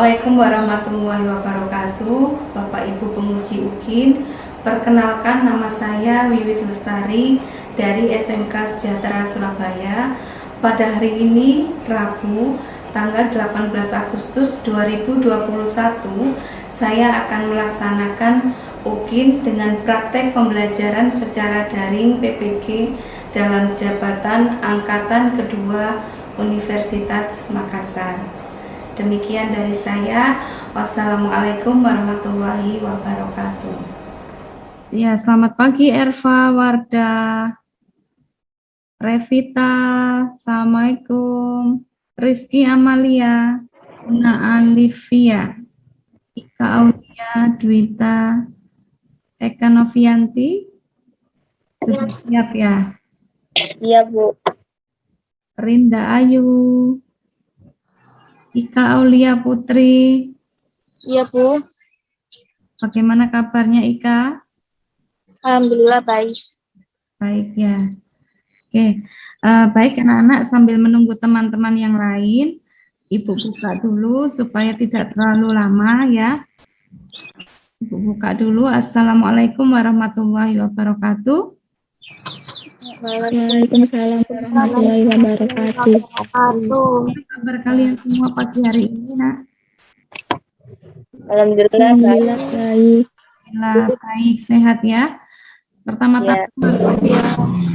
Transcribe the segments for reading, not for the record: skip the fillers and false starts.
Assalamualaikum warahmatullahi wabarakatuh. Bapak Ibu penguji UKIN, perkenalkan nama saya Wiwit Lestari dari SMK Sejahtera Surabaya. Pada hari ini Rabu tanggal 18 Agustus 2021, saya akan melaksanakan UKIN dengan praktek pembelajaran secara daring PPG dalam jabatan Angkatan Kedua Universitas Makassar. Demikian dari saya. Wassalamualaikum warahmatullahi wabarakatuh. Ya, selamat pagi Erva, Warda, Revita, Assalamualaikum, Rizky Amalia, Una Alivia, Ika Aulia, Dwita, Eka Novianti, sudah siap ya? Iya, Bu. Rinda Ayu, Ika Aulia Putri. Iya, Bu. Bagaimana kabarnya Ika? Alhamdulillah baik. Baik ya. Oke, baik anak-anak, sambil menunggu teman-teman yang lain, Ibu buka dulu supaya tidak terlalu lama ya. Ibu buka dulu. Assalamualaikum warahmatullahi wabarakatuh. Waalaikumsalam warahmatullahi wabarakatuh. Apa kabar kalian semua pagi hari ini, Nak? Alhamdulillah baik. Alhamdulillah, baik, sehat ya. Pertama-tama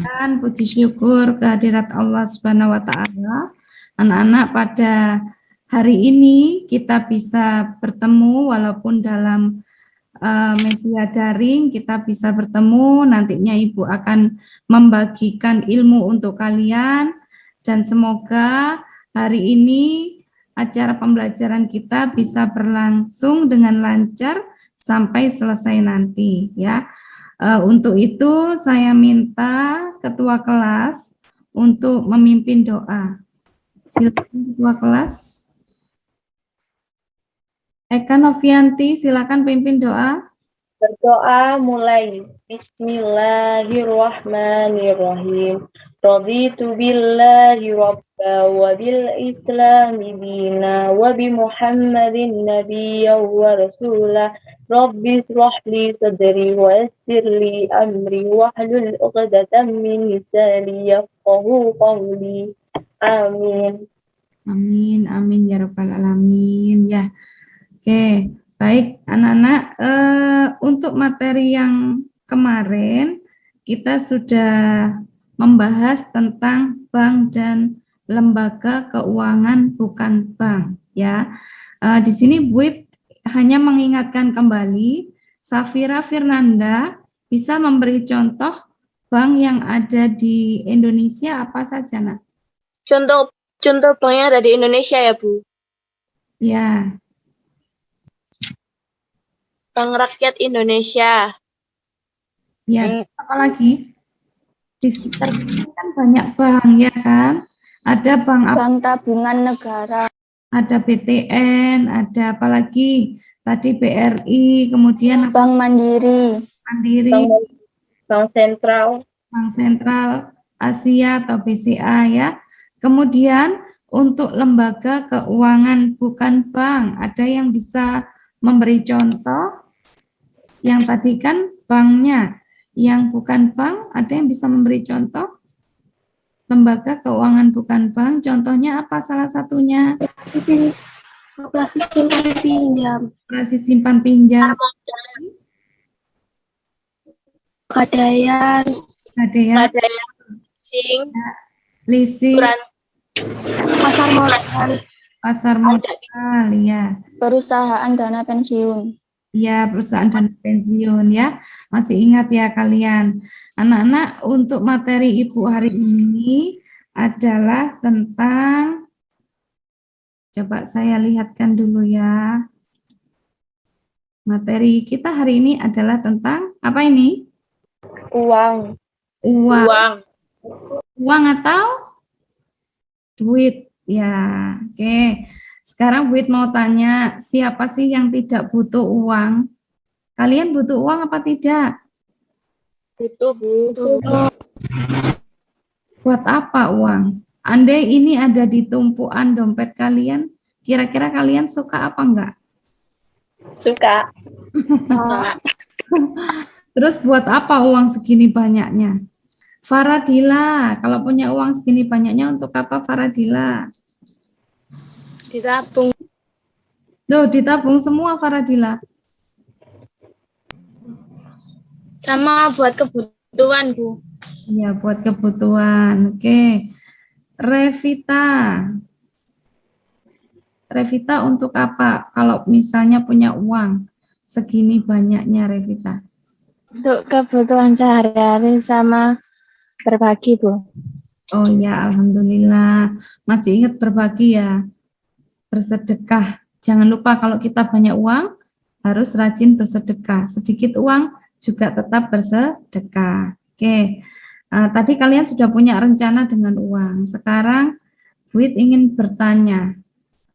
dan puji syukur kehadirat Allah Subhanahu wa taala. Anak-anak, pada hari ini kita bisa bertemu walaupun dalam media daring, kita bisa bertemu. Nantinya Ibu akan membagikan ilmu untuk kalian dan semoga hari ini acara pembelajaran kita bisa berlangsung dengan lancar sampai selesai nanti ya. Untuk itu saya minta ketua kelas untuk memimpin doa. Silakan ketua kelas. Eka Novianti, silakan pimpin doa. Berdoa mulai. Bismillahirrahmanirrahim. Raditu billahi rabba wa bil islami dina wa bi Muhammadin nabiyya wa rasulah. Rabbi shrah li sadri wa yassir li amri wa hlul 'uqdatam min lisani yafqahu qawli. Amin. Amin, amin ya rabbal alamin ya. Oke, baik anak-anak, untuk materi yang kemarin kita sudah membahas tentang bank dan lembaga keuangan bukan bank ya. Di sini Bu hanya mengingatkan kembali, Safira Firnanda bisa memberi contoh bank yang ada di Indonesia apa saja, Nak? Contoh banknya ada di Indonesia ya, Bu. Ya. Bank Rakyat Indonesia. Ya, apalagi di sekitar kita kan banyak bank ya kan? Ada Bank Tabungan Negara. ada BTN, ada apalagi tadi BRI, kemudian Bank Mandiri. Bank Sentral. Bank Sentral Asia atau BCA ya. Kemudian untuk lembaga keuangan bukan bank, ada yang bisa memberi contoh? Yang tadi kan banknya, yang bukan bank, ada yang bisa memberi contoh? Lembaga keuangan bukan bank, contohnya apa salah satunya? Operasi simpan pinjam. Operasi simpan pinjam. Pegadaian. Leasing, Pasar modal. pasar modal, ya. Perusahaan dana pensiun. Ya, perusahaan dana pensiun ya. Masih ingat ya kalian. Anak-anak, untuk materi Ibu hari ini adalah tentang, coba saya lihatkan dulu ya. Materi kita hari ini adalah tentang apa ini? Uang. Uang atau duit ya. Oke. Sekarang Bu mau tanya, siapa sih yang tidak butuh uang? Kalian butuh uang apa tidak? Butuh, Bu. Buat apa uang? Andai ini ada di tumpuan dompet kalian, Kira-kira kalian suka apa enggak? Suka. Terus buat apa uang segini banyaknya? Faradila, kalau punya uang segini banyaknya untuk apa Faradila? Ditabung. Loh, ditabung semua Faradila. Sama buat kebutuhan, Bu. Ya, buat kebutuhan. Oke. Revita. Revita untuk apa? Kalau misalnya punya uang segini banyaknya Revita. Untuk kebutuhan sehari-hari sama berbagi, Bu. Oh ya, alhamdulillah. Masih ingat berbagi ya. Bersedekah. Jangan lupa kalau kita banyak uang harus rajin bersedekah. Sedikit uang juga tetap bersedekah. Oke. Tadi kalian sudah punya rencana dengan uang. Sekarang Wit ingin bertanya,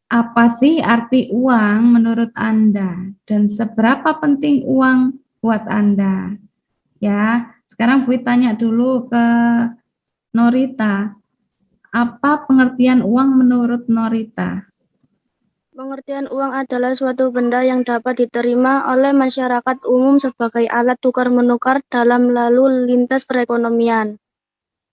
apa sih arti uang menurut Anda dan seberapa penting uang buat Anda? Ya, sekarang Wit tanya dulu ke Norita. Apa pengertian uang menurut Norita? Pengertian uang adalah suatu benda yang dapat diterima oleh masyarakat umum sebagai alat tukar-menukar dalam lalu lintas perekonomian.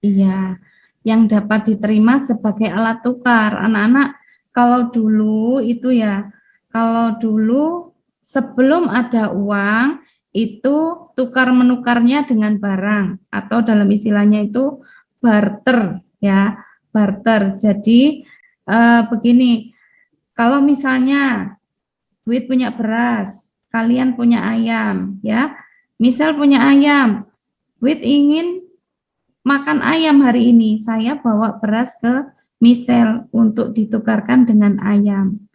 Iya, yang dapat diterima sebagai alat tukar. Anak-anak, kalau dulu itu ya, kalau dulu sebelum ada uang, itu tukar menukarnya dengan barang atau dalam istilahnya itu barter ya, barter. Jadi begini, kalau misalnya duit punya beras, kalian punya ayam ya. Misal punya ayam, duit ingin makan ayam hari ini, saya bawa beras ke Michelle untuk ditukarkan dengan ayam.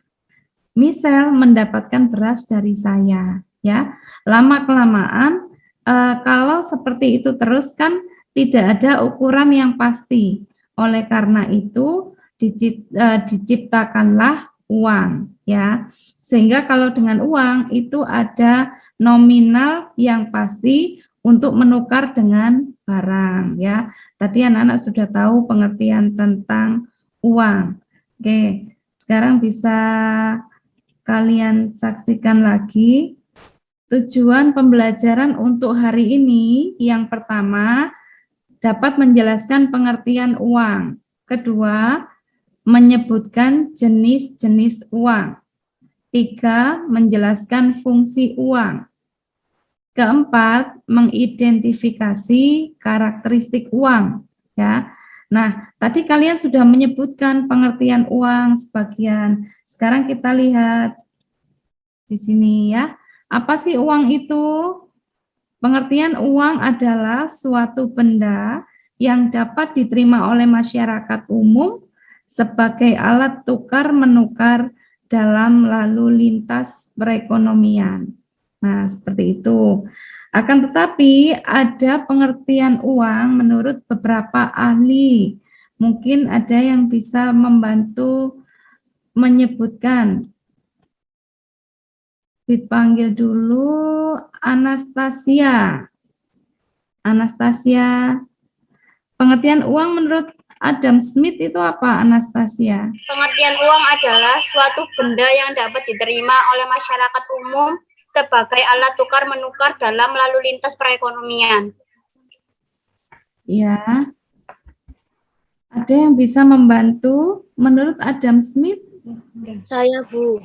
Michelle mendapatkan beras dari saya, ya. Lama-kelamaan, kalau seperti itu terus kan tidak ada ukuran yang pasti. Oleh karena itu, diciptakanlah uang, ya. Sehingga kalau dengan uang itu ada nominal yang pasti untuk menukar dengan barang ya. Tadi anak-anak sudah tahu pengertian tentang uang. Oke, sekarang bisa kalian saksikan lagi tujuan pembelajaran untuk hari ini. Yang pertama, dapat menjelaskan pengertian uang. Kedua, menyebutkan jenis-jenis uang. Tiga, menjelaskan fungsi uang. Keempat, mengidentifikasi karakteristik uang. Ya, nah tadi kalian sudah menyebutkan pengertian uang sebagian. Sekarang kita lihat di sini ya. Apa sih uang itu? Pengertian uang adalah suatu benda yang dapat diterima oleh masyarakat umum sebagai alat tukar menukar dalam lalu lintas perekonomian. Nah, seperti itu. Akan tetapi ada pengertian uang menurut beberapa ahli. Mungkin ada yang bisa membantu menyebutkan. Dipanggil dulu Anastasia. Anastasia, pengertian uang menurut Adam Smith itu apa, Anastasia? Pengertian uang adalah suatu benda yang dapat diterima oleh masyarakat umum sebagai alat tukar-menukar dalam lalu lintas perekonomian. Ya. Ada yang bisa membantu menurut Adam Smith? Saya, Bu.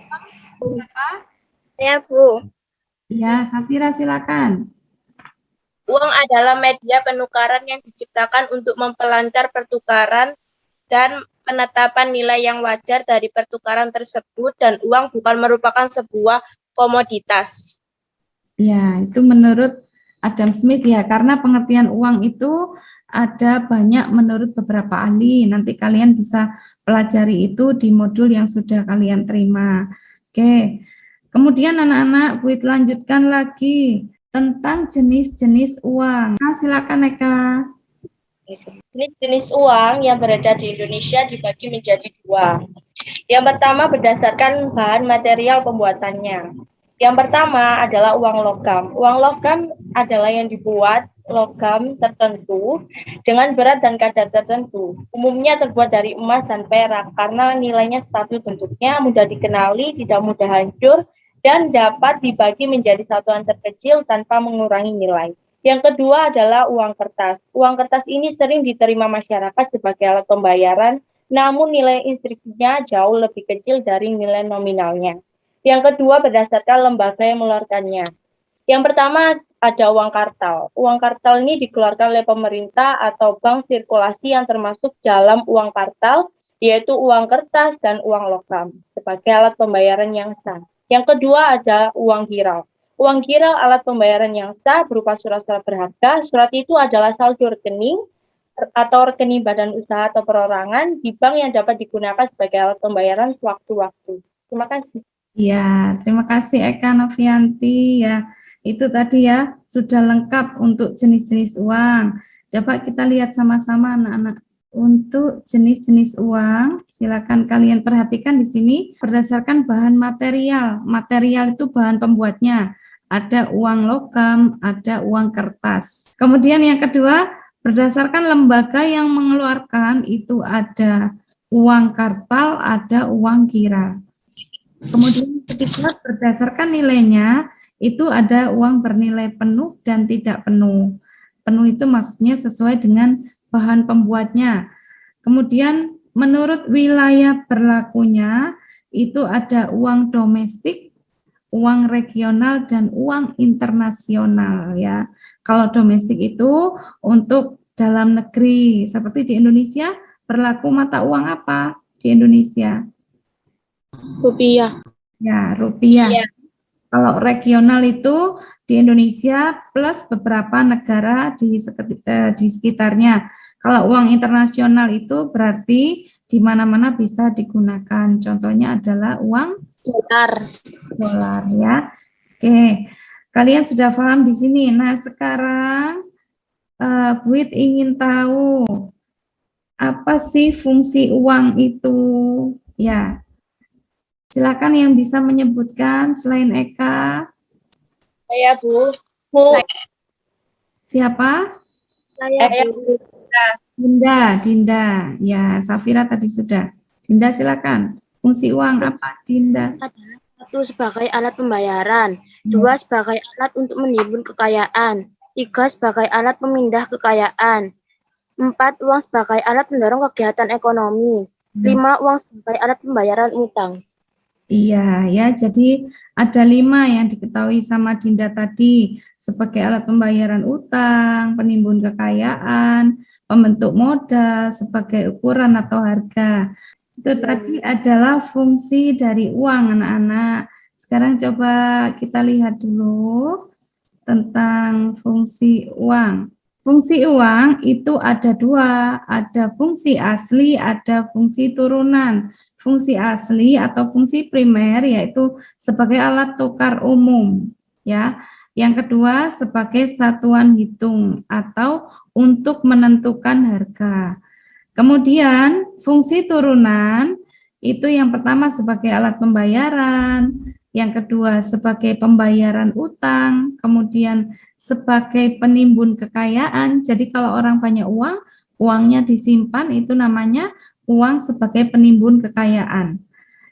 Saya, Bu. Ya, Safira silakan. Uang adalah media penukaran yang diciptakan untuk memperlancar pertukaran dan penetapan nilai yang wajar dari pertukaran tersebut, dan uang bukan merupakan sebuah komoditas. Ya, itu menurut Adam Smith ya, karena pengertian uang itu ada banyak menurut beberapa ahli. Nanti kalian bisa pelajari itu di modul yang sudah kalian terima. Oke, kemudian anak-anak, Bu lanjutkan lagi tentang jenis-jenis uang. Nah, silakan Eka. Jenis uang yang beredar di Indonesia dibagi menjadi dua. Yang pertama berdasarkan bahan material pembuatannya. Yang pertama adalah uang logam. Uang logam adalah yang dibuat logam tertentu dengan berat dan kadar tertentu. Umumnya terbuat dari emas dan perak karena nilainya stabil bentuknya, mudah dikenali, tidak mudah hancur, dan dapat dibagi menjadi satuan terkecil tanpa mengurangi nilai. Yang kedua adalah uang kertas. Uang kertas ini sering diterima masyarakat sebagai alat pembayaran, namun nilai instruksinya jauh lebih kecil dari nilai nominalnya. Yang kedua berdasarkan lembaga yang mengeluarkannya. Yang pertama ada uang kartal. Uang kartal ini dikeluarkan oleh pemerintah atau bank sirkulasi yang termasuk dalam uang kartal, yaitu uang kertas dan uang logam sebagai alat pembayaran yang sah. Yang kedua ada uang giral. Uang giral alat pembayaran yang sah berupa surat-surat berharga. Surat itu adalah saldo rekening atau rekening badan usaha atau perorangan di bank yang dapat digunakan sebagai alat pembayaran sewaktu-waktu. Terima kasih. Ya, terima kasih Eka Novianti ya. Itu tadi ya, sudah lengkap untuk jenis-jenis uang. Coba kita lihat sama-sama anak-anak. Untuk jenis-jenis uang, silakan kalian perhatikan di sini berdasarkan bahan material. Material itu bahan pembuatnya. Ada uang logam, ada uang kertas. Kemudian yang kedua, berdasarkan lembaga yang mengeluarkan itu ada uang kartal, ada uang giral. Kemudian ketiga, berdasarkan nilainya, itu ada uang bernilai penuh dan tidak penuh. Penuh itu maksudnya sesuai dengan bahan pembuatnya. Kemudian menurut wilayah berlakunya, itu ada uang domestik, uang regional, dan uang internasional ya. Kalau domestik itu untuk dalam negeri, seperti di Indonesia, berlaku mata uang apa di Indonesia? Rupiah. Ya, rupiah. Iya. Kalau regional itu di Indonesia plus beberapa negara di sekitarnya. Kalau uang internasional itu berarti di mana-mana bisa digunakan. Contohnya adalah uang dolar ya. Oke, kalian sudah paham di sini. Nah, sekarang Buit ingin tahu apa sih fungsi uang itu? Ya. Silakan yang bisa menyebutkan selain Eka. Saya, Bu. Siapa? Saya, Bu. Dinda. Ya, Safira tadi sudah. Dinda silakan. Fungsi uang apa, Dinda? Satu, sebagai alat pembayaran. Dua, sebagai alat untuk menimbun kekayaan. Tiga, sebagai alat pemindah kekayaan. Empat, uang sebagai alat mendorong kegiatan ekonomi. Lima, uang sebagai alat pembayaran utang. Iya, ya. Jadi ada 5 yang diketahui sama Dinda tadi sebagai alat pembayaran utang, penimbun kekayaan, pembentuk modal sebagai ukuran atau harga. Itu tadi adalah fungsi dari uang, anak-anak. Sekarang coba kita lihat dulu tentang fungsi uang. Fungsi uang itu ada 2, ada fungsi asli, ada fungsi turunan. Fungsi asli atau fungsi primer yaitu sebagai alat tukar umum, ya. Yang kedua sebagai satuan hitung atau untuk menentukan harga. Kemudian fungsi turunan itu yang pertama sebagai alat pembayaran, yang kedua sebagai pembayaran utang, kemudian sebagai penimbun kekayaan. Jadi kalau orang banyak uang, uangnya disimpan itu namanya uang sebagai penimbun kekayaan.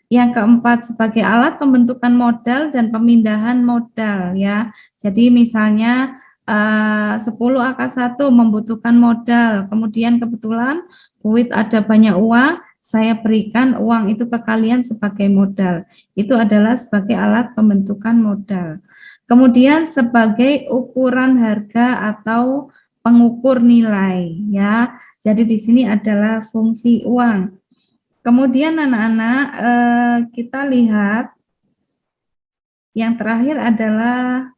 Yang keempat sebagai alat pembentukan modal dan pemindahan modal ya. Jadi misalnya 10 AK1 membutuhkan modal, kemudian kebetulan Buit ada banyak uang, saya berikan uang itu ke kalian sebagai modal. Itu adalah sebagai alat pembentukan modal. Kemudian sebagai ukuran harga atau pengukur nilai ya. Jadi di sini adalah fungsi uang. Kemudian anak-anak kita lihat yang terakhir adalah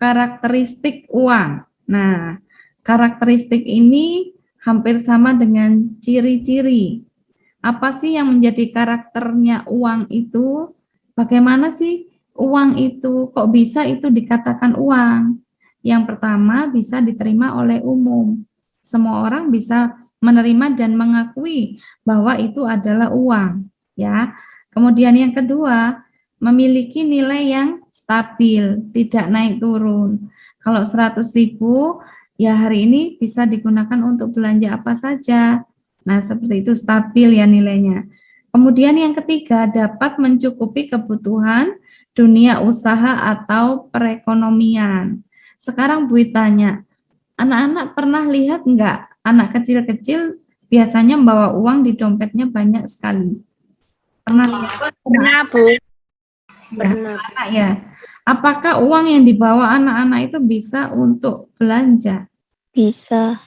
karakteristik uang. Nah, karakteristik ini hampir sama dengan ciri-ciri. Apa sih yang menjadi karakternya uang itu? Bagaimana sih uang itu? Kok bisa itu dikatakan uang? Yang pertama bisa diterima oleh umum. Semua orang bisa menerima dan mengakui bahwa itu adalah uang, ya. Kemudian yang kedua, memiliki nilai yang stabil, tidak naik turun. Kalau 100.000 ya hari ini bisa digunakan untuk belanja apa saja. Nah, seperti itu stabil ya nilainya. Kemudian yang ketiga, dapat mencukupi kebutuhan dunia usaha atau perekonomian. Sekarang Bu tanya, anak-anak pernah lihat enggak anak kecil-kecil biasanya membawa uang di dompetnya banyak sekali? Pernah lihat? Pernah, Bu. Ya, anak ya. Apakah uang yang dibawa anak-anak itu bisa untuk belanja? Bisa.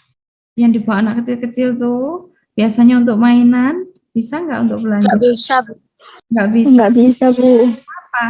Yang dibawa anak kecil-kecil tuh biasanya untuk mainan, bisa nggak untuk belanja? Nggak bisa, Bu. Nggak bisa. Nggak bisa, Bu. Apa?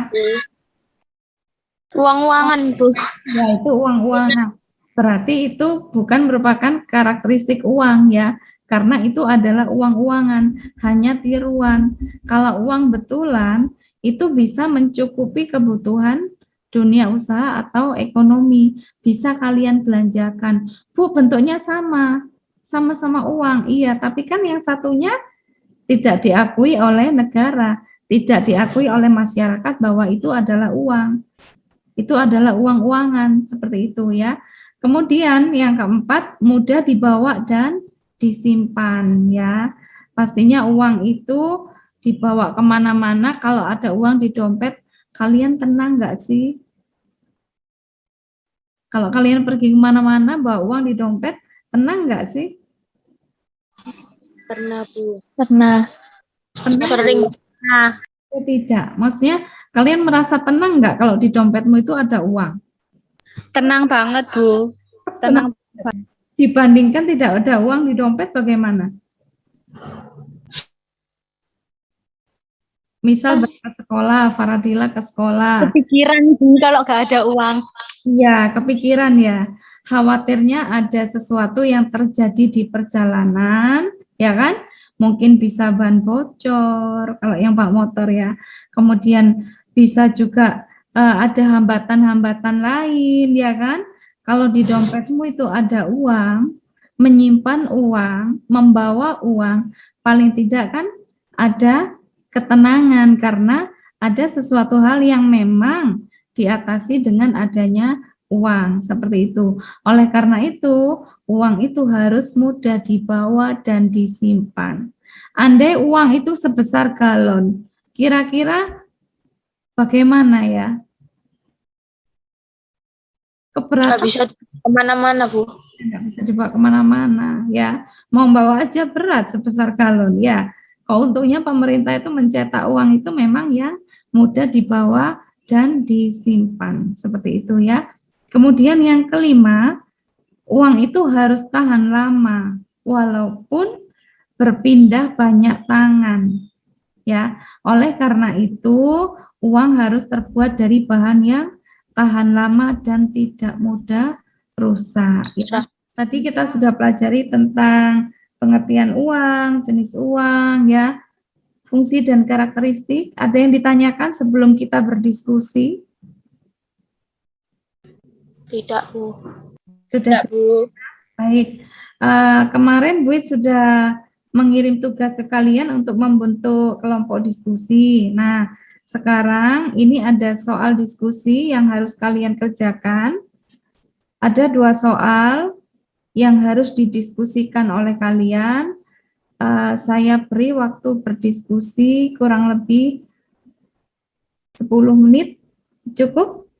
Uang-uangan, Bu. Ya, itu uang-uangan. Berarti itu bukan merupakan karakteristik uang ya, karena itu adalah uang-uangan, hanya tiruan. Kalau uang betulan, itu bisa mencukupi kebutuhan dunia usaha atau ekonomi. Bisa kalian belanjakan. Bu, bentuknya sama, sama-sama uang, iya, tapi kan yang satunya tidak diakui oleh negara, tidak diakui oleh masyarakat bahwa itu adalah uang. Itu adalah uang-uangan seperti itu ya. Kemudian yang keempat, mudah dibawa dan disimpan ya. Pastinya uang itu dibawa kemana-mana. Kalau ada uang di dompet, kalian tenang nggak sih? Kalau kalian pergi kemana-mana bawa uang di dompet, tenang nggak sih? Pernah, Bu. Pernah. Tenang Sering. Nah, atau tidak? Maksudnya kalian merasa tenang nggak kalau di dompetmu itu ada uang? tenang banget, Bu. Tenang. Dibandingkan tidak ada uang di dompet bagaimana? Misal berangkat sekolah, Faradila ke sekolah. Kepikiran, Bu, kalau nggak ada uang. Iya, kepikiran ya. Khawatirnya ada sesuatu yang terjadi di perjalanan, ya kan? Mungkin bisa ban bocor, kalau yang Pak motor ya. Kemudian bisa juga ada hambatan-hambatan lain, ya kan? Kalau di dompetmu itu ada uang, menyimpan uang, membawa uang, paling tidak kan ada ketenangan karena ada sesuatu hal yang memang diatasi dengan adanya uang seperti itu. Oleh karena itu, uang itu harus mudah dibawa dan disimpan. Andai uang itu sebesar galon, kira-kira bagaimana ya? Nggak Keberatan bisa kemana-mana, Bu. nggak bisa dibawa kemana-mana ya. Mau bawa aja berat sebesar galon ya. Untungnya pemerintah itu mencetak uang itu memang yang mudah dibawa dan disimpan seperti itu ya. Kemudian yang kelima, uang itu harus tahan lama walaupun berpindah banyak tangan ya. Oleh karena itu, uang harus terbuat dari bahan yang tahan lama dan tidak mudah rusak ya. Tadi kita sudah pelajari tentang pengertian uang, jenis uang ya, fungsi dan karakteristik. Ada yang ditanyakan sebelum kita berdiskusi? Tidak, Bu. Sudah Nggak, Bu. baik. Kemarin Bu sudah mengirim tugas ke kalian untuk membentuk kelompok diskusi. Nah, sekarang ini ada soal diskusi yang harus kalian kerjakan. Ada 2 soal yang harus didiskusikan oleh kalian. Saya beri waktu berdiskusi kurang lebih 10 menit. Cukup?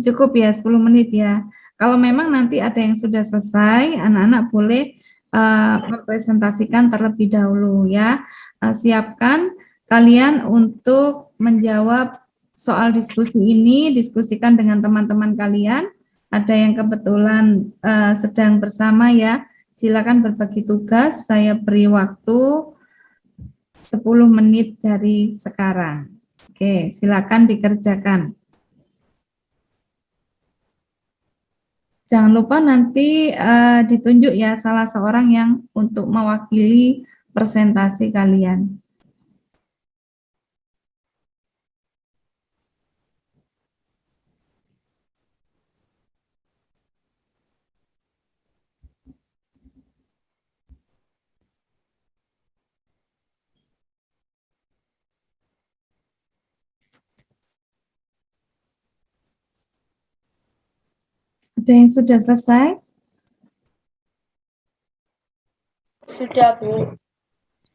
Cukup ya, 10 menit ya. Kalau memang nanti ada yang sudah selesai, anak-anak boleh mempresentasikan terlebih dahulu ya. Siapkan kalian untuk menjawab soal diskusi ini, diskusikan dengan teman-teman kalian. Ada yang kebetulan sedang bersama ya, silakan berbagi tugas. Saya beri waktu 10 menit dari sekarang. Oke, silakan dikerjakan. Jangan lupa nanti ditunjuk ya salah seorang yang untuk mewakili presentasi kalian. Ada yang sudah selesai? Sudah, Bu.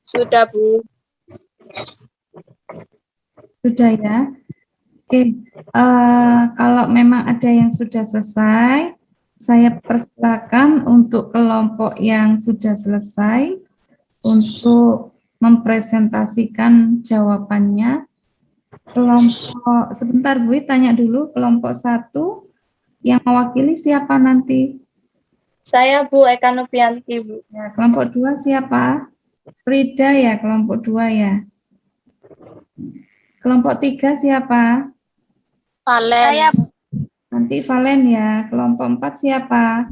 Sudah, Bu. Sudah ya. Oke, kalau memang ada yang sudah selesai, saya persilakan untuk kelompok yang sudah selesai untuk mempresentasikan jawabannya. Kelompok, sebentar Bu, tanya dulu, kelompok 1 yang mewakili siapa nanti? Saya Bu Eka Novianti, Bu. Ya, kelompok 2 siapa? Frida ya, kelompok 2 ya. Kelompok 3 siapa? Valen. Saya Nanti Valen ya. Kelompok 4 siapa?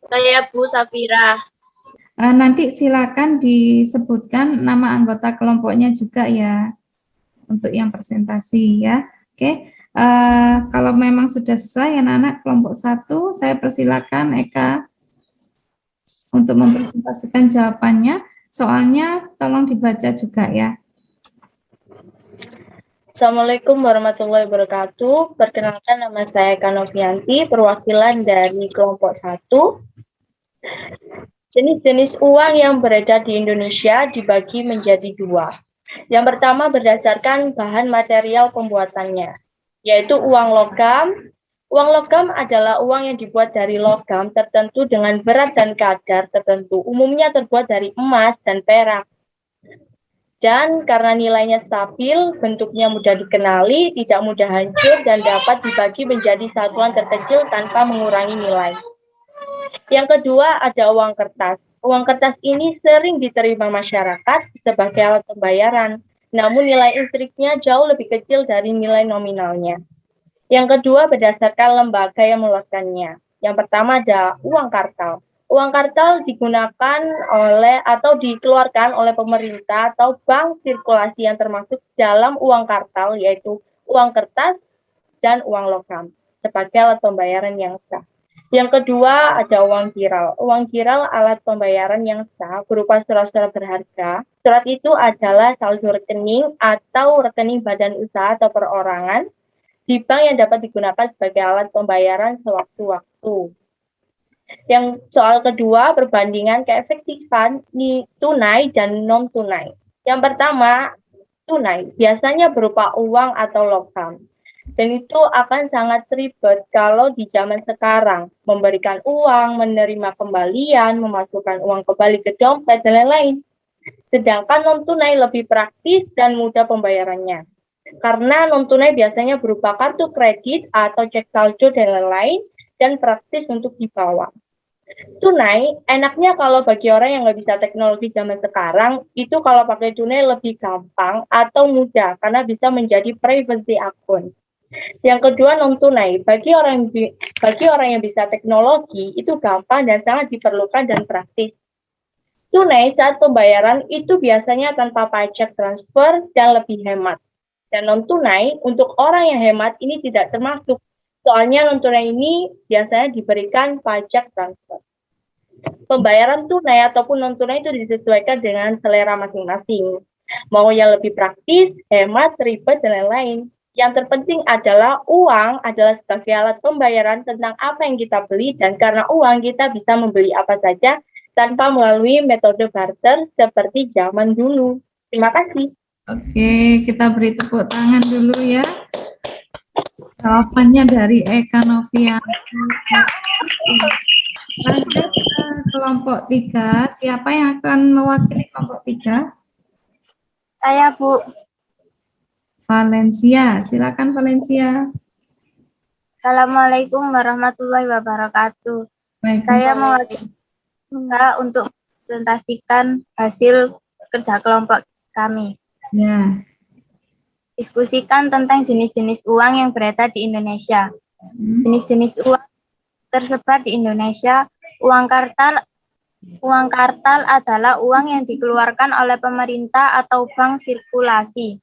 Saya Bu Safira. Nanti silakan disebutkan nama anggota kelompoknya juga ya, untuk yang presentasi ya. Oke, kalau memang sudah selesai anak-anak kelompok 1, saya persilakan Eka untuk mempresentasikan jawabannya. Soalnya tolong dibaca juga ya. Assalamualaikum warahmatullahi wabarakatuh. Perkenalkan, nama saya Eka Novianti, perwakilan dari kelompok 1. Jenis-jenis uang yang beredar di Indonesia dibagi menjadi 2. Yang pertama berdasarkan bahan material pembuatannya, yaitu uang logam. Uang logam adalah uang yang dibuat dari logam tertentu dengan berat dan kadar tertentu, umumnya terbuat dari emas dan perak. Dan karena nilainya stabil, bentuknya mudah dikenali, tidak mudah hancur, dan dapat dibagi menjadi satuan terkecil tanpa mengurangi nilai. Yang kedua ada uang kertas. Uang kertas ini sering diterima masyarakat sebagai alat pembayaran, namun nilai instruknya jauh lebih kecil dari nilai nominalnya. Yang kedua berdasarkan lembaga yang mengeluarkannya. Yang pertama ada uang kartal. Uang kartal digunakan oleh atau dikeluarkan oleh pemerintah atau bank sirkulasi yang termasuk dalam uang kartal, yaitu uang kertas dan uang logam sebagai alat pembayaran yang sah. Yang kedua ada uang giral. Uang giral alat pembayaran yang sah berupa surat-surat berharga. Surat itu adalah saldo rekening atau rekening badan usaha atau perorangan di bank yang dapat digunakan sebagai alat pembayaran sewaktu-waktu. Yang soal kedua, perbandingan keefektifan tunai dan non-tunai. Yang pertama, tunai biasanya berupa uang atau logam. Dan itu akan sangat ribet kalau di zaman sekarang, memberikan uang, menerima kembalian, memasukkan uang kembali ke dompet, dan lain-lain. Sedangkan non-tunai lebih praktis dan mudah pembayarannya. Karena non-tunai biasanya berupa kartu kredit atau cek saldo dan lain-lain, dan praktis untuk dibawa. Tunai, enaknya kalau bagi orang yang nggak bisa teknologi zaman sekarang, itu kalau pakai tunai lebih gampang atau mudah, karena bisa menjadi privacy akun. Yang kedua non-tunai, bagi orang yang bisa teknologi itu gampang dan sangat diperlukan dan praktis. Tunai saat pembayaran itu biasanya tanpa pajak transfer dan lebih hemat. Dan non-tunai untuk orang yang hemat ini tidak termasuk, soalnya non-tunai ini biasanya diberikan pajak transfer. Pembayaran tunai ataupun non-tunai itu disesuaikan dengan selera masing-masing. Mau yang lebih praktis, hemat, ribet, dan lain-lain. Yang terpenting adalah uang adalah sebagai alat pembayaran tentang apa yang kita beli, dan karena uang kita bisa membeli apa saja tanpa melalui metode barter seperti zaman dulu. Terima kasih. Oke, kita beri tepuk tangan dulu ya. Jawabannya dari Eka Novianti. Lanjut ke kelompok 3. Siapa yang akan mewakili kelompok 3? Saya Bu. Valencia, silakan Valencia. Assalamualaikum warahmatullahi wabarakatuh. Baik, Saya mewakili untuk mempresentasikan hasil kerja kelompok kami. ya. Diskusikan tentang jenis-jenis uang yang beredar di Indonesia. Jenis-jenis uang tersebar di Indonesia. Uang kartal adalah uang yang dikeluarkan oleh pemerintah atau bank sirkulasi.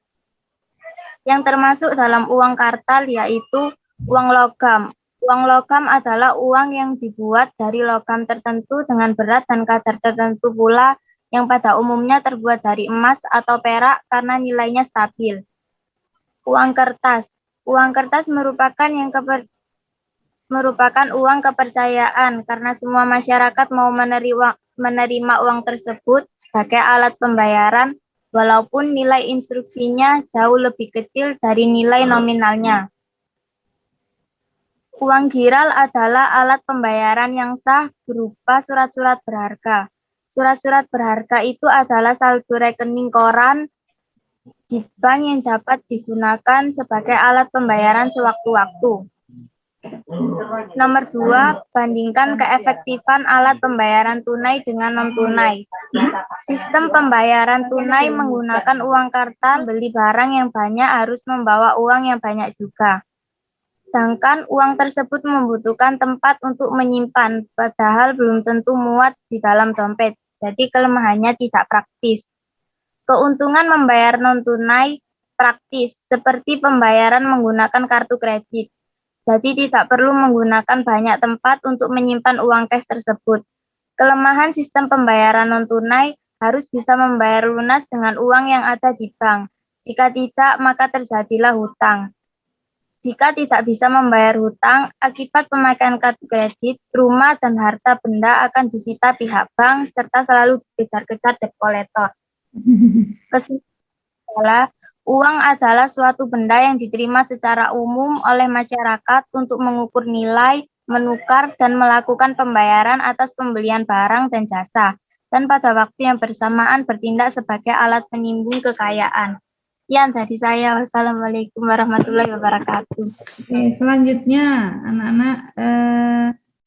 Yang termasuk dalam uang kartal yaitu uang logam. Uang logam adalah uang yang dibuat dari logam tertentu dengan berat dan kadar tertentu pula, yang pada umumnya terbuat dari emas atau perak karena nilainya stabil. Uang kertas. Uang kertas merupakan yang merupakan uang kepercayaan karena semua masyarakat mau menerima uang tersebut sebagai alat pembayaran walaupun nilai instruksinya jauh lebih kecil dari nilai nominalnya. Uang giral adalah alat pembayaran yang sah berupa surat-surat berharga. Surat-surat berharga itu adalah saldo rekening koran di bank yang dapat digunakan sebagai alat pembayaran sewaktu-waktu. Nomor 2, bandingkan keefektifan alat pembayaran tunai dengan non-tunai. Sistem pembayaran tunai menggunakan uang kartal, beli barang yang banyak harus membawa uang yang banyak juga. Sedangkan uang tersebut membutuhkan tempat untuk menyimpan, padahal belum tentu muat di dalam dompet. Jadi kelemahannya tidak praktis. Keuntungan membayar non-tunai praktis, seperti pembayaran menggunakan kartu kredit. Jadi tidak perlu menggunakan banyak tempat untuk menyimpan uang cash tersebut. Kelemahan sistem pembayaran non-tunai harus bisa membayar lunas dengan uang yang ada di bank. Jika tidak, maka terjadilah hutang. Jika tidak bisa membayar hutang, akibat pemakaian kartu kredit, rumah dan harta benda akan disita pihak bank serta selalu dikejar-kejar debt collector. Kesimpulannya, uang adalah suatu benda yang diterima secara umum oleh masyarakat untuk mengukur nilai, menukar, dan melakukan pembayaran atas pembelian barang dan jasa, dan pada waktu yang bersamaan bertindak sebagai alat penimbun kekayaan. Sekian dari saya. Wassalamualaikum warahmatullahi wabarakatuh. Oke, selanjutnya anak-anak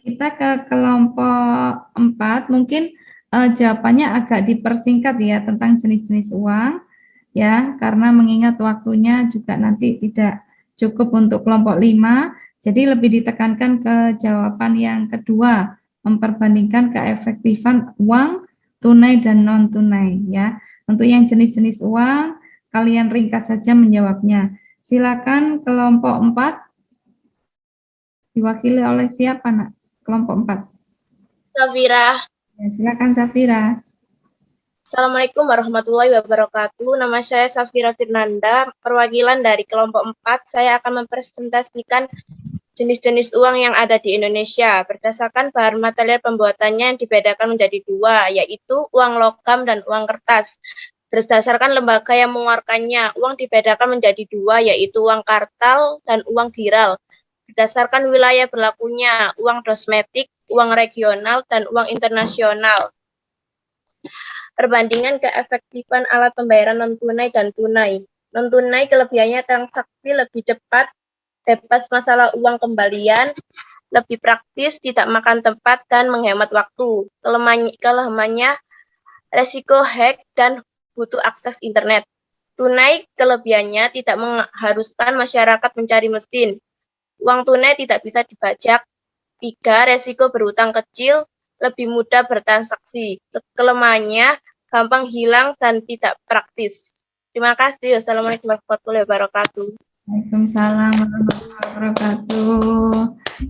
kita ke kelompok 4. Mungkin jawabannya agak dipersingkat ya tentang jenis-jenis uang ya, karena mengingat waktunya juga nanti tidak cukup untuk kelompok 5. Jadi lebih ditekankan ke jawaban yang kedua, memperbandingkan keefektifan uang tunai dan non tunai ya. Untuk yang jenis-jenis uang kalian ringkas saja menjawabnya. Silakan kelompok 4. Diwakili oleh siapa, Nak? Kelompok 4. Safira. Ya, silakan Safira. Assalamualaikum warahmatullahi wabarakatuh. Nama saya Safira Firnanda, perwakilan dari kelompok 4. Saya akan mempresentasikan jenis-jenis uang yang ada di Indonesia. Berdasarkan bahan material pembuatannya yang dibedakan menjadi 2, yaitu uang logam dan uang kertas. Berdasarkan lembaga yang mengeluarkannya, uang dibedakan menjadi 2, yaitu uang kartal dan uang giral. Berdasarkan wilayah berlakunya, uang dosmetik, uang regional, dan uang internasional. Perbandingan keefektifan alat pembayaran non-tunai dan tunai. Non-tunai kelebihannya transaksi lebih cepat, bebas masalah uang kembalian, lebih praktis, tidak makan tempat, dan menghemat waktu. Kelemahannya resiko hack dan butuh akses internet. Tunai kelebihannya tidak mengharuskan masyarakat mencari mesin. Uang tunai tidak bisa dibajak. 3, resiko berhutang kecil, lebih mudah bertransaksi. Kelemahannya gampang hilang dan tidak praktis. Terima kasih. Wassalamualaikum warahmatullahi wabarakatuh. Waalaikumsalam warahmatullahi wabarakatuh.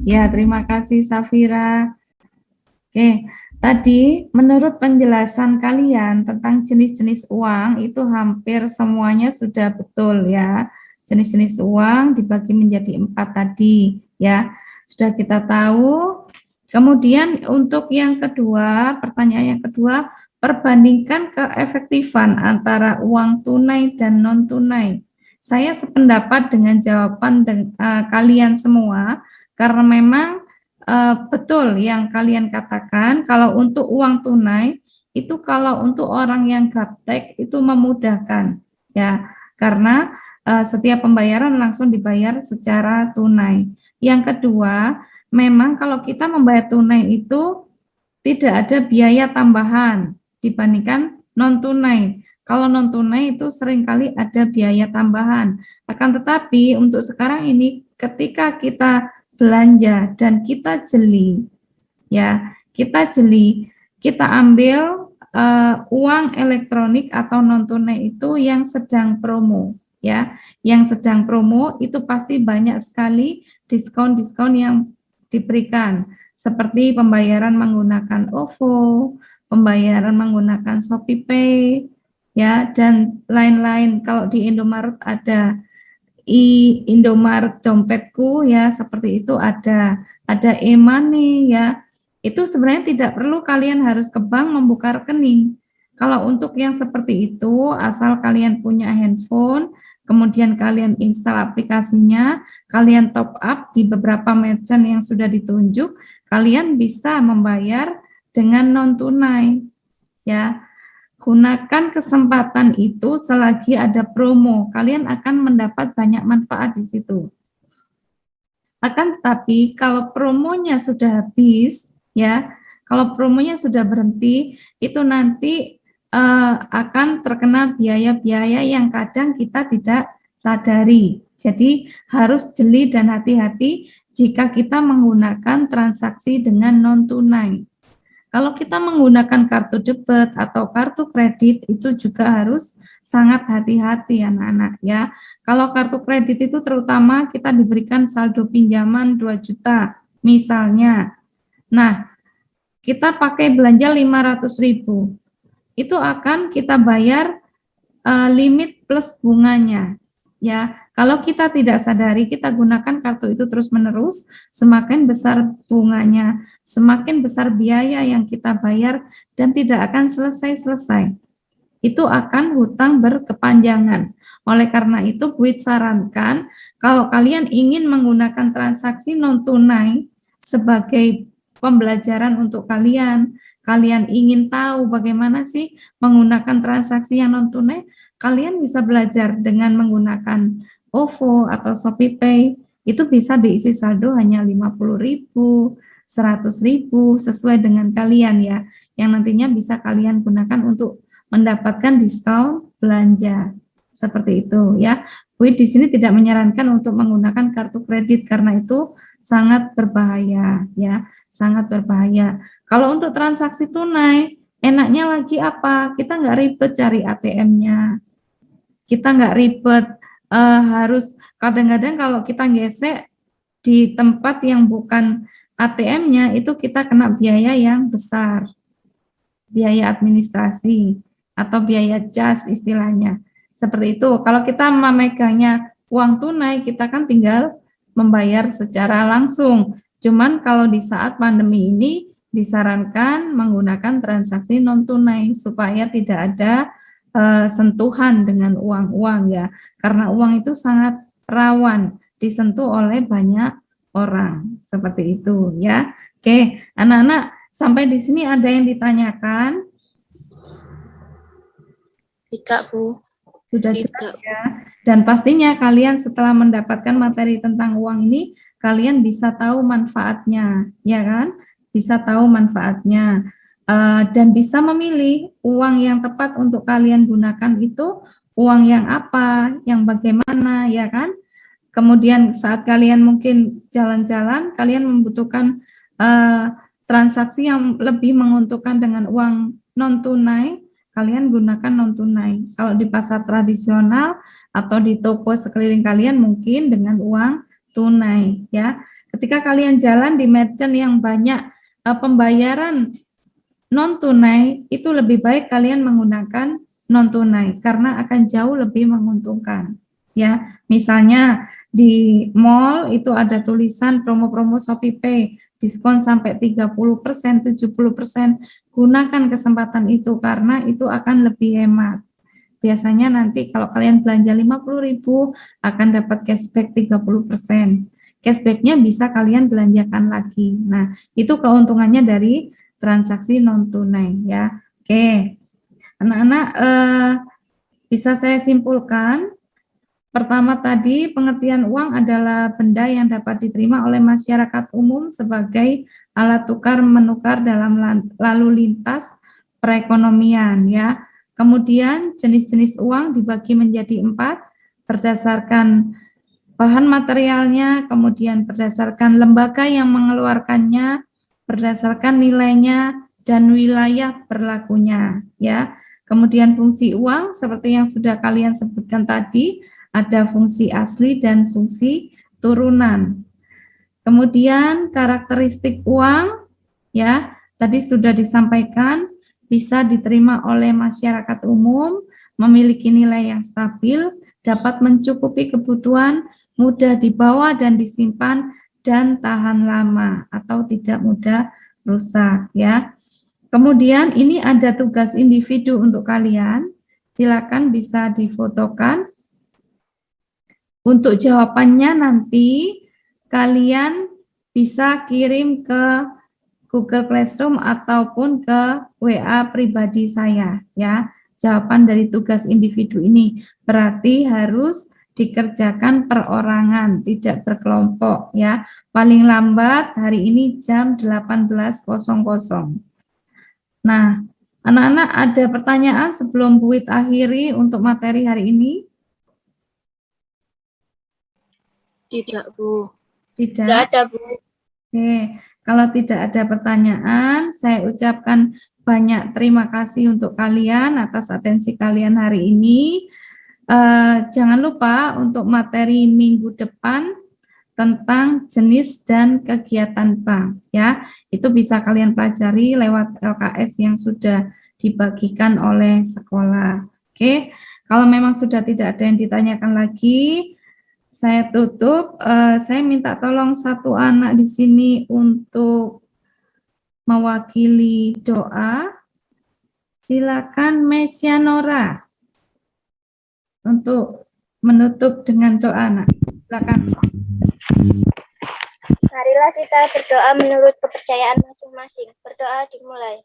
Ya, terima kasih Safira. Oke. Tadi menurut penjelasan kalian tentang jenis-jenis uang itu hampir semuanya sudah betul ya. Jenis-jenis uang dibagi menjadi 4 tadi ya. Sudah kita tahu. Kemudian untuk yang kedua, pertanyaan yang kedua, perbandingkan keefektifan antara uang tunai dan non tunai. Saya sependapat dengan jawaban kalian semua karena memang betul yang kalian katakan, kalau untuk uang tunai itu kalau untuk orang yang gaptek itu memudahkan ya, karena setiap pembayaran langsung dibayar secara tunai. Yang kedua, memang kalau kita membayar tunai itu tidak ada biaya tambahan dibandingkan non tunai. Kalau non tunai itu seringkali ada biaya tambahan. Akan tetapi untuk sekarang ini ketika kita belanja dan kita jeli, ya kita ambil uang elektronik atau non tunai itu yang sedang promo, ya, yang sedang promo itu pasti banyak sekali diskon-diskon yang diberikan, seperti pembayaran menggunakan OVO, pembayaran menggunakan ShopeePay, ya, dan lain-lain. Kalau di Indomaret ada Indomaret dompetku ya, seperti itu ada e-money ya. Itu sebenarnya tidak perlu kalian harus ke bank membuka rekening. Kalau untuk yang seperti itu, asal kalian punya handphone, kemudian kalian install aplikasinya, kalian top up di beberapa merchant yang sudah ditunjuk, kalian bisa membayar dengan non tunai ya. Gunakan kesempatan itu selagi ada promo, kalian akan mendapat banyak manfaat di situ. Akan tetapi kalau promonya sudah habis, ya, kalau promonya sudah berhenti, itu nanti akan terkena biaya-biaya yang kadang kita tidak sadari. Jadi harus jeli dan hati-hati jika kita menggunakan transaksi dengan non tunai. Kalau kita menggunakan kartu debit atau kartu kredit itu juga harus sangat hati-hati anak-anak ya. Kalau kartu kredit itu terutama kita diberikan saldo pinjaman 2 juta misalnya. Nah, kita pakai belanja 500.000. Itu akan kita bayar limit plus bunganya ya. Kalau kita tidak sadari, kita gunakan kartu itu terus-menerus, semakin besar bunganya, semakin besar biaya yang kita bayar, dan tidak akan selesai-selesai. Itu akan hutang berkepanjangan. Oleh karena itu, Buit sarankan, kalau kalian ingin menggunakan transaksi non-tunai sebagai pembelajaran untuk kalian ingin tahu bagaimana sih menggunakan transaksi yang non-tunai, kalian bisa belajar dengan menggunakan OVO atau ShopeePay. Itu bisa diisi saldo hanya 50.000, 100.000 sesuai dengan kalian ya, yang nantinya bisa kalian gunakan untuk mendapatkan diskon belanja seperti itu ya. Buit di sini tidak menyarankan untuk menggunakan kartu kredit karena itu sangat berbahaya ya, sangat berbahaya. Kalau untuk transaksi tunai, enaknya lagi apa? Kita nggak ribet cari ATM-nya, kita nggak ribet harus, kadang-kadang kalau kita gesek di tempat yang bukan ATM-nya itu kita kena biaya yang besar, biaya administrasi atau biaya cas istilahnya. Seperti itu. Kalau kita memegangnya uang tunai, kita kan tinggal membayar secara langsung. Cuman kalau di saat pandemi ini disarankan menggunakan transaksi non tunai supaya tidak ada sentuhan dengan uang-uang ya, karena uang itu sangat rawan disentuh oleh banyak orang, seperti itu ya. Oke, anak-anak sampai di sini ada yang ditanyakan? Tidak, Bu. Sudah jelas ya. Dan pastinya kalian setelah mendapatkan materi tentang uang ini, kalian bisa tahu manfaatnya, ya kan? Bisa tahu manfaatnya. Dan bisa memilih uang yang tepat untuk kalian gunakan itu uang yang apa, yang bagaimana, ya kan? Kemudian saat kalian mungkin jalan-jalan, kalian membutuhkan transaksi yang lebih menguntungkan dengan uang non-tunai, kalian gunakan non-tunai. Kalau di pasar tradisional atau di toko sekeliling kalian mungkin dengan uang tunai, ya. Ketika kalian jalan di merchant yang banyak pembayaran non-tunai, itu lebih baik kalian menggunakan non-tunai karena akan jauh lebih menguntungkan. Ya, misalnya di mall itu ada tulisan promo-promo ShopeePay, diskon sampai 30%, 70%. Gunakan kesempatan itu karena itu akan lebih hemat. Biasanya nanti kalau kalian belanja 50.000 akan dapat cashback 30%. Cashbacknya bisa kalian belanjakan lagi. Nah, itu keuntungannya dari transaksi non-tunai ya. Oke, anak-anak bisa saya simpulkan. Pertama tadi, pengertian uang adalah benda yang dapat diterima oleh masyarakat umum sebagai alat tukar menukar dalam lalu lintas perekonomian ya. Kemudian jenis-jenis uang dibagi menjadi 4 berdasarkan bahan materialnya, kemudian berdasarkan lembaga yang mengeluarkannya, berdasarkan nilainya dan wilayah berlakunya ya. Kemudian fungsi uang seperti yang sudah kalian sebutkan tadi, ada fungsi asli dan fungsi turunan. Kemudian karakteristik uang ya, tadi sudah disampaikan bisa diterima oleh masyarakat umum, memiliki nilai yang stabil dapat mencukupi kebutuhan, mudah dibawa dan disimpan, dan tahan lama atau tidak mudah rusak ya. Kemudian ini ada tugas individu untuk kalian. Silakan bisa difotokan. Untuk jawabannya nanti kalian bisa kirim ke Google Classroom ataupun ke WA pribadi saya ya. Jawaban dari tugas individu ini berarti harus dikerjakan perorangan, tidak berkelompok ya. Paling lambat hari ini jam 18.00. Nah, anak-anak ada pertanyaan sebelum Bu Wit akhiri untuk materi hari ini? Tidak, Bu. Tidak? Tidak ada, Bu. Oke, kalau tidak ada pertanyaan, saya ucapkan banyak terima kasih untuk kalian atas atensi kalian hari ini. Jangan lupa untuk materi minggu depan tentang jenis dan kegiatan bank ya. Itu bisa kalian pelajari lewat LKS yang sudah dibagikan oleh sekolah. Oke, kalau memang sudah tidak ada yang ditanyakan lagi, saya tutup. Saya minta tolong satu anak di sini untuk mewakili doa. Silakan Mesya Nora untuk menutup dengan doa, nak. Silakan. Marilah kita berdoa menurut kepercayaan masing-masing. Berdoa dimulai.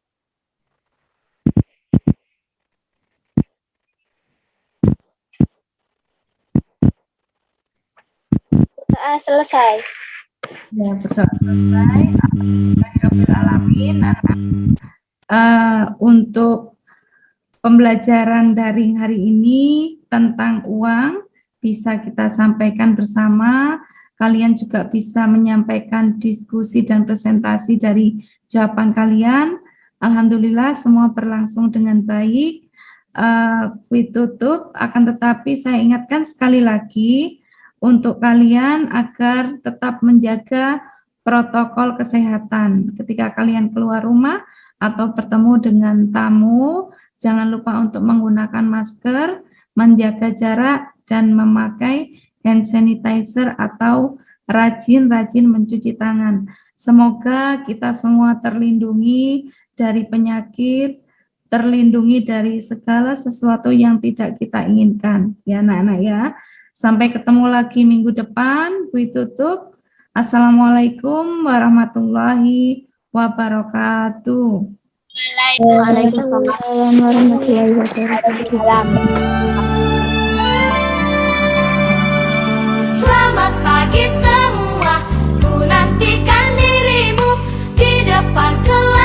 Berdoa selesai. Ya, berdoa selesai. Alhamdulillahirrahmanirrahim. Untuk pembelajaran daring hari ini tentang uang bisa kita sampaikan bersama. Kalian juga bisa menyampaikan diskusi dan presentasi dari jawaban kalian. Alhamdulillah semua berlangsung dengan baik. Tutup, akan tetapi saya ingatkan sekali lagi untuk kalian agar tetap menjaga protokol kesehatan. Ketika kalian keluar rumah atau bertemu dengan tamu, jangan lupa untuk menggunakan masker, menjaga jarak, dan memakai hand sanitizer atau rajin-rajin mencuci tangan. Semoga kita semua terlindungi dari penyakit, terlindungi dari segala sesuatu yang tidak kita inginkan. Ya anak-anak ya. Sampai ketemu lagi minggu depan. Bu tutup. Assalamualaikum warahmatullahi wabarakatuh. Waalaikumsalam warahmatullahi wabarakatuh. Selamat pagi semua, ku nantikan dirimu di depan kelas.